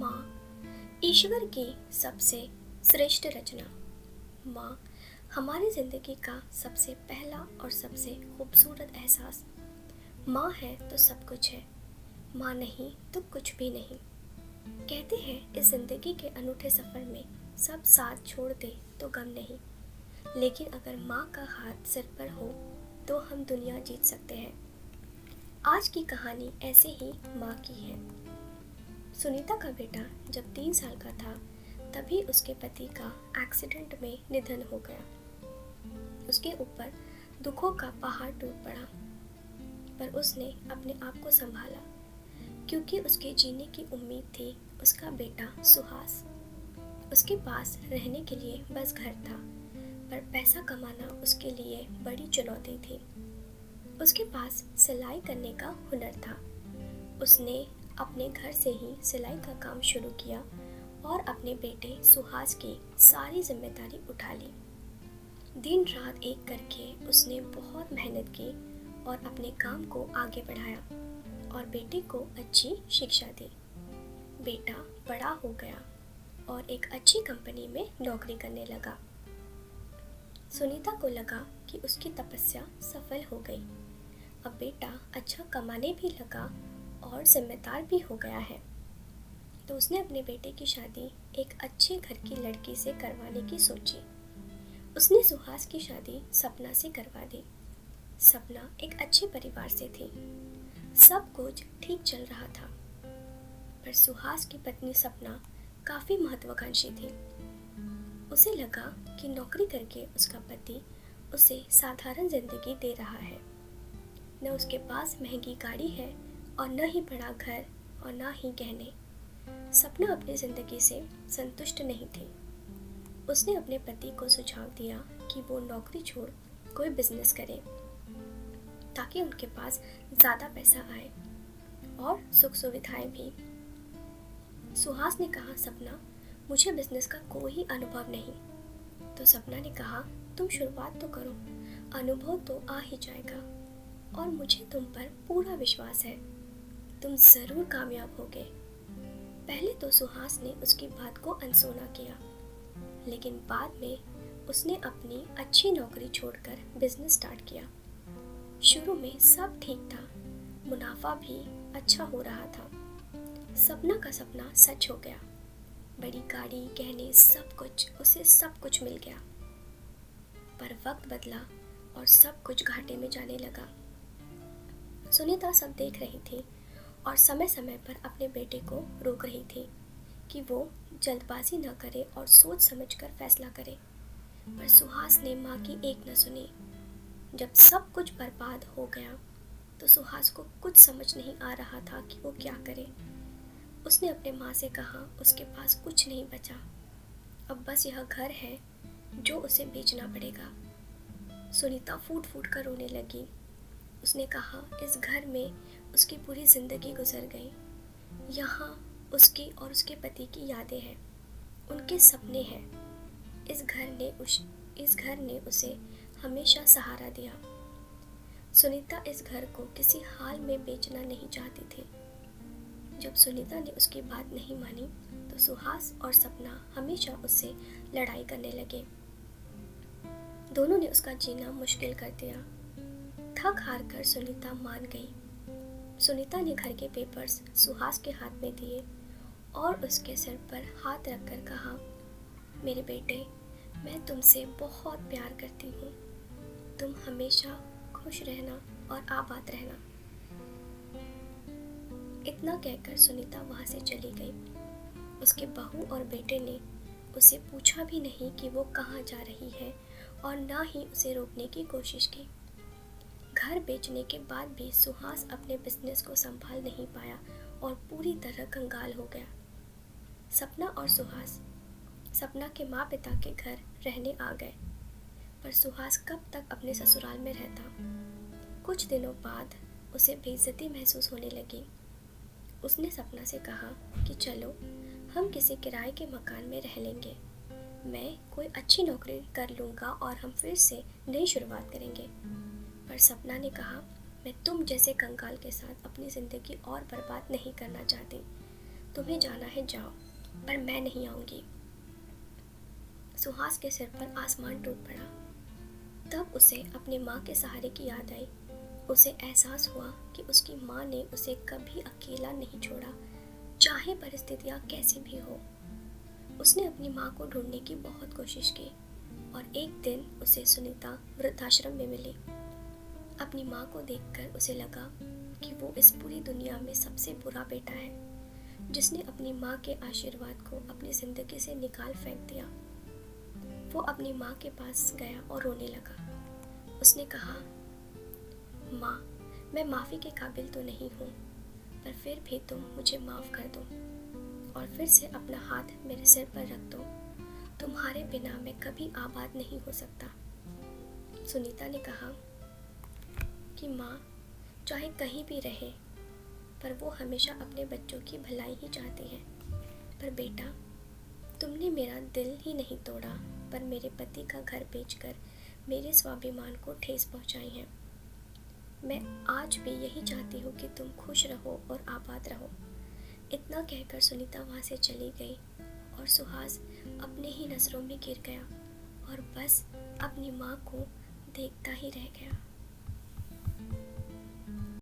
माँ ईश्वर की सबसे श्रेष्ठ रचना। माँ हमारी ज़िंदगी का सबसे पहला और सबसे खूबसूरत एहसास। माँ है तो सब कुछ है, माँ नहीं तो कुछ भी नहीं। कहते हैं इस ज़िंदगी के अनूठे सफ़र में सब साथ छोड़ दे तो गम नहीं, लेकिन अगर माँ का हाथ सिर पर हो तो हम दुनिया जीत सकते हैं। आज की कहानी ऐसे ही माँ की है। सुनीता का बेटा जब 3 साल का था तभी उसके पति का एक्सीडेंट में निधन हो गया। उसके ऊपर दुखों का पहाड़ टूट पड़ा, पर उसने अपने आप को संभाला क्योंकि उसके जीने की उम्मीद थी उसका बेटा सुहास। उसके पास रहने के लिए बस घर था, पर पैसा कमाना उसके लिए बड़ी चुनौती थी। उसके पास सिलाई करने का हुनर था। उसने अपने घर से ही सिलाई का काम शुरू किया और अपने बेटे सुहास की सारी जिम्मेदारी उठा ली। दिन रात एक करके उसने बहुत मेहनत की और अपने काम को आगे बढ़ाया और बेटे को अच्छी शिक्षा दी। बेटा बड़ा हो गया और एक अच्छी कंपनी में नौकरी करने लगा। सुनीता को लगा कि उसकी तपस्या सफल हो गई। अब बेटा अच्छा कमाने भी लगा और जिम्मेदार भी हो गया है, तो उसने अपने बेटे की शादी एक अच्छे घर की लड़की से करवाने की सोची। उसने सुहास की शादी सपना से करवा दी। सपना एक अच्छे परिवार से थी, सब कुछ ठीक चल रहा था, पर सुहास की पत्नी सपना काफ़ी महत्वाकांक्षी थी। उसे लगा कि नौकरी करके उसका पति उसे साधारण जिंदगी दे रहा है। न उसके पास महंगी गाड़ी है और न ही बड़ा घर और न ही गहने। सपना अपनी ज़िंदगी से संतुष्ट नहीं थी। उसने अपने पति को सुझाव दिया कि वो नौकरी छोड़ कोई बिजनेस करे ताकि उनके पास ज़्यादा पैसा आए और सुख सुविधाएं भी। सुहास ने कहा, सपना मुझे बिजनेस का कोई अनुभव नहीं। तो सपना ने कहा, तुम शुरुआत तो करो, अनुभव तो आ ही जाएगा और मुझे तुम पर पूरा विश्वास है, तुम ज़रूर कामयाब होगे। पहले तो सुहास ने उसकी बात को अनसुना किया, लेकिन बाद में उसने अपनी अच्छी नौकरी छोड़कर बिजनेस स्टार्ट किया। शुरू में सब ठीक था, मुनाफा भी अच्छा हो रहा था। सपना का सपना सच हो गया। बड़ी गाड़ी, गहने, सब कुछ मिल गया। पर वक्त बदला और सब कुछ घाटे में जाने लगा। सुनीता सब देख रही थी और समय समय पर अपने बेटे को रोक रही थी कि वो जल्दबाजी न करे और सोच समझकर फैसला करे, पर सुहास ने माँ की एक न सुनी। जब सब कुछ बर्बाद हो गया तो सुहास को कुछ समझ नहीं आ रहा था कि वो क्या करे। उसने अपने माँ से कहा उसके पास कुछ नहीं बचा, अब बस यह घर है जो उसे बेचना पड़ेगा। सुनीता फूट फूट कर रोने लगी। उसने कहा इस घर में उसकी पूरी ज़िंदगी गुजर गई। यहाँ उसकी और उसके पति की यादें हैं, उनके सपने हैं। इस घर ने उसे हमेशा सहारा दिया। सुनीता इस घर को किसी हाल में बेचना नहीं चाहती थी। जब सुनीता ने उसकी बात नहीं मानी तो सुहास और सपना हमेशा उससे लड़ाई करने लगे। दोनों ने उसका जीना मुश्किल कर दिया। थक हार कर सुनीता मान गई। सुनीता ने घर के पेपर्स सुहास के हाथ में दिए और उसके सिर पर हाथ रखकर कहा, मेरे बेटे, मैं तुमसे बहुत प्यार करती हूँ। तुम हमेशा खुश रहना और आबाद रहना। इतना कहकर सुनीता वहाँ से चली गई। उसके बहू और बेटे ने उसे पूछा भी नहीं कि वो कहाँ जा रही है और ना ही उसे रोकने की कोशिश की। घर बेचने के बाद भी सुहास अपने बिजनेस को संभाल नहीं पाया और पूरी तरह कंगाल हो गया। सपना और सुहास सपना के माँ पिता के घर रहने आ गए, पर सुहास कब तक अपने ससुराल में रहता। कुछ दिनों बाद उसे बेइज्जती महसूस होने लगी। उसने सपना से कहा कि चलो हम किसी किराए के मकान में रह लेंगे, मैं कोई अच्छी नौकरी कर लूँगा और हम फिर से नई शुरुआत करेंगे। पर सपना ने कहा, मैं तुम जैसे कंगाल के साथ अपनी ज़िंदगी और बर्बाद नहीं करना चाहती। तुम्हें जाना है जाओ, पर मैं नहीं आऊँगी। सुहास के सिर पर आसमान टूट पड़ा। तब उसे अपनी माँ के सहारे की याद आई। उसे एहसास हुआ कि उसकी माँ ने उसे कभी अकेला नहीं छोड़ा, चाहे परिस्थितियाँ कैसी भी हो। उसने अपनी माँ को ढूंढने की बहुत कोशिश की और एक दिन उसे सुनीता वृद्धाश्रम में मिली। अपनी माँ को देखकर उसे लगा कि वो इस पूरी दुनिया में सबसे बुरा बेटा है, जिसने अपनी माँ के आशीर्वाद को अपनी ज़िंदगी से निकाल फेंक दिया। वो अपनी माँ के पास गया और रोने लगा। उसने कहा, माँ, मैं माफ़ी के काबिल तो नहीं हूँ, पर फिर भी तुम मुझे माफ़ कर दो और फिर से अपना हाथ मेरे सिर पर रख दो। तुम्हारे बिना मैं कभी आबाद नहीं हो सकता। सुनीता ने कहा कि माँ चाहे कहीं भी रहे, पर वो हमेशा अपने बच्चों की भलाई ही चाहती है। पर बेटा, तुमने मेरा दिल ही नहीं तोड़ा, पर मेरे पति का घर बेचकर मेरे स्वाभिमान को ठेस पहुंचाई है। मैं आज भी यही चाहती हूँ कि तुम खुश रहो और आबाद रहो। इतना कहकर सुनीता वहाँ से चली गई और सुहास अपने ही नज़रों में गिर गया और बस अपनी माँ को देखता ही रह गया।